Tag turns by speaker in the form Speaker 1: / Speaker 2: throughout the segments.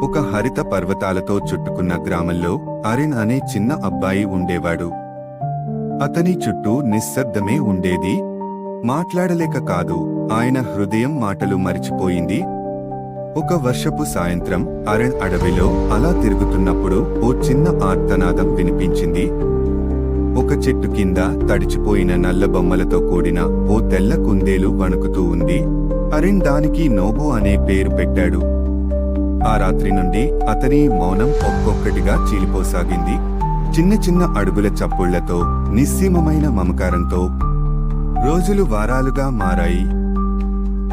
Speaker 1: ఒక హరిత పర్వతాలతో చుట్టుకున్న గ్రామంలో అరిన్ అనే చిన్న అబ్బాయి ఉండేవాడు. అతని చుట్టూ నిశ్శబ్దమే ఉండేది. మాట్లాడలేక కాదు, ఆయన హృదయం మాటలు మరిచిపోయింది. ఒక వర్షపు సాయంత్రం అరణ్ అడవిలో అలా తిరుగుతున్నప్పుడు ఓ చిన్న ఆర్తనాదం వినిపించింది. ఒక చెట్టు కింద తడిచిపోయిన నల్ల బొమ్మలతో కూడిన ఓ తెల్ల కుందేలు వణుకుతూ ఉంది. అరణ్ దానికి నోబు అనే పేరు పెట్టాడు. ఆ రాత్రి నుండి అతని మౌనం ఒక్కొక్కటిగా చీలిపోసాగింది. చిన్న చిన్న అడుగుల చప్పుళ్లతో, నిస్సీమమైన మమకారంతో రోజులు వారాలుగా మారాయి.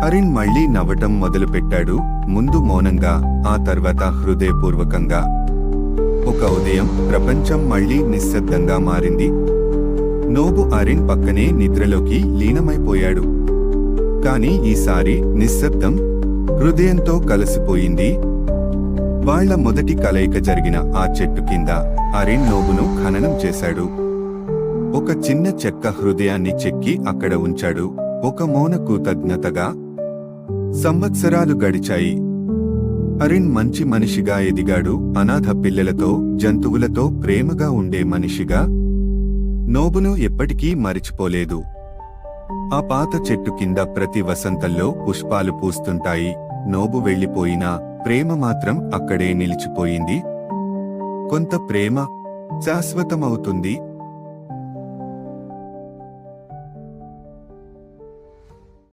Speaker 1: అరిన్ మళ్లీ నవ్వటం మొదలుపెట్టాడు. ముందు మౌనంగా, ఆ తర్వాత హృదయపూర్వకంగా. ఒక ఉదయం ప్రపంచం మళ్లీ నిశ్శబ్దంగా మారింది. నోబు అరిన్ పక్కనే నిద్రలోకి లీనమైపోయాడు. కాని ఈసారి నిశ్శబ్దం హృదయంతో కలిసిపోయింది. వాళ్ల మొదటి కలయిక జరిగిన ఆ చెట్టు కింద అరిన్ నోబును ఖననం చేశాడు. ఒక చిన్న చెక్క హృదయాన్ని చెక్కి అక్కడ ఉంచాడు, ఒక మౌన కృతజ్ఞతగా. సంవత్సరాలు గడిచాయి. అరిన్ మంచి మనిషిగా ఎదిగాడు. అనాథ పిల్లలతో, జంతువులతో ప్రేమగా ఉండే మనిషిగా. నోబును ఎప్పటికీ మరిచిపోలేదు. ఆ పాత చెట్టు కింద ప్రతి వసంతంలో పుష్పాలు పూస్తుంటాయి. నోబు వెళ్లిపోయినా ప్రేమ మాత్రం అక్కడే నిలిచిపోయింది. కొంత ప్రేమ శాశ్వతమవుతుంది